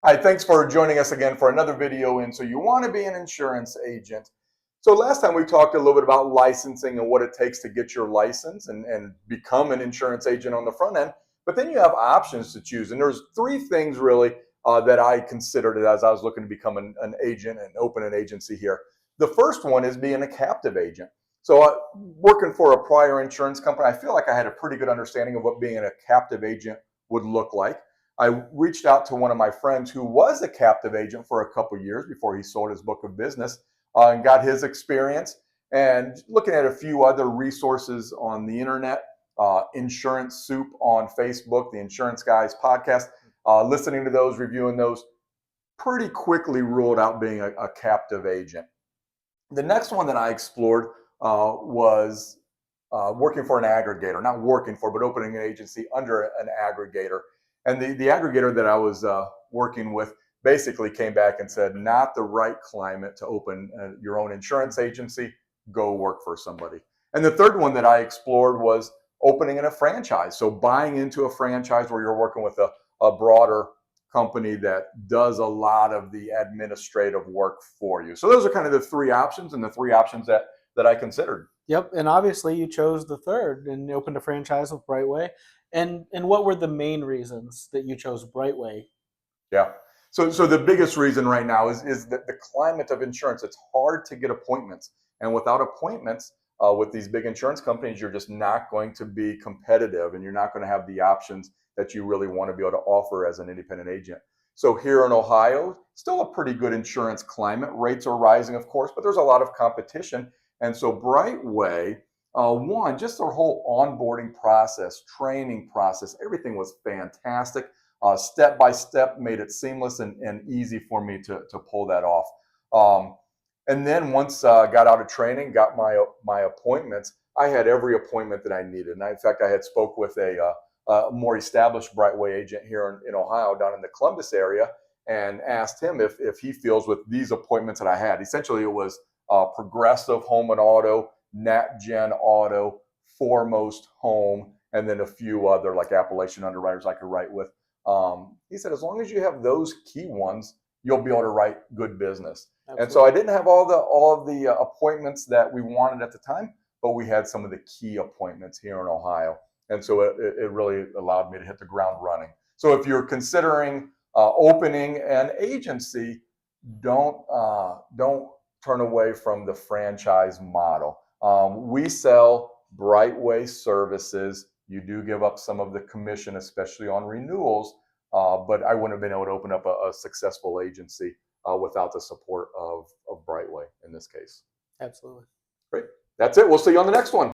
Hi, thanks for joining us again for another video in So You Want to Be an Insurance Agent. So last time we talked a little bit about licensing and what it takes to get your license and become an insurance agent on the front end. But then you have options to choose. And there's three things really that I considered it as I was looking to become an agent and open an agency here. The first one is being a captive agent. So working for a prior insurance company, I feel like I had a pretty good understanding of what being a captive agent would look like. I reached out to one of my friends who was a captive agent for a couple of years before he sold his book of business and got his experience. And looking at a few other resources on the internet, Insurance Soup on Facebook, the Insurance Guys podcast, listening to those, reviewing those, pretty quickly ruled out being a captive agent. The next one that I explored was working for an aggregator, not working for, but opening an agency under an aggregator. And the aggregator that I was working with basically came back and said, not the right climate to open your own insurance agency, go work for somebody. And the third one that I explored was opening in a franchise. So buying into a franchise where you're working with a broader company that does a lot of the administrative work for you. So those are kind of the three options and the three options that I considered. Yep, and obviously you chose the third and opened a franchise with Brightway. And what were the main reasons that you chose Brightway? Yeah. So the biggest reason right now is that the climate of insurance. It's hard to get appointments, and without appointments with these big insurance companies, you're just not going to be competitive, and you're not going to have the options that you really want to be able to offer as an independent agent. So here in Ohio, still a pretty good insurance climate. Rates are rising, of course, but there's a lot of competition. And so Brightway, one, just their whole onboarding process, training process, everything was fantastic. Step by step, made it seamless and easy for me to pull that off. And then once got out of training, got my appointments, I had every appointment that I needed. And in fact, I had spoke with a more established Brightway agent here in Ohio, down in the Columbus area, and asked him if he feels with these appointments that I had. Essentially, it was Progressive Home and Auto, NatGen Auto, Foremost Home, and then a few other like Appalachian Underwriters I could write with. He said, as long as you have those key ones, you'll be able to write good business. Absolutely. And so I didn't have all of the appointments that we wanted at the time, but we had some of the key appointments here in Ohio. And so it really allowed me to hit the ground running. So if you're considering opening an agency, don't turn away from the franchise model. We sell Brightway services. You do give up some of the commission, especially on renewals, but I wouldn't have been able to open up a successful agency without the support of Brightway in this case. Absolutely. Great. That's it. We'll see you on the next one.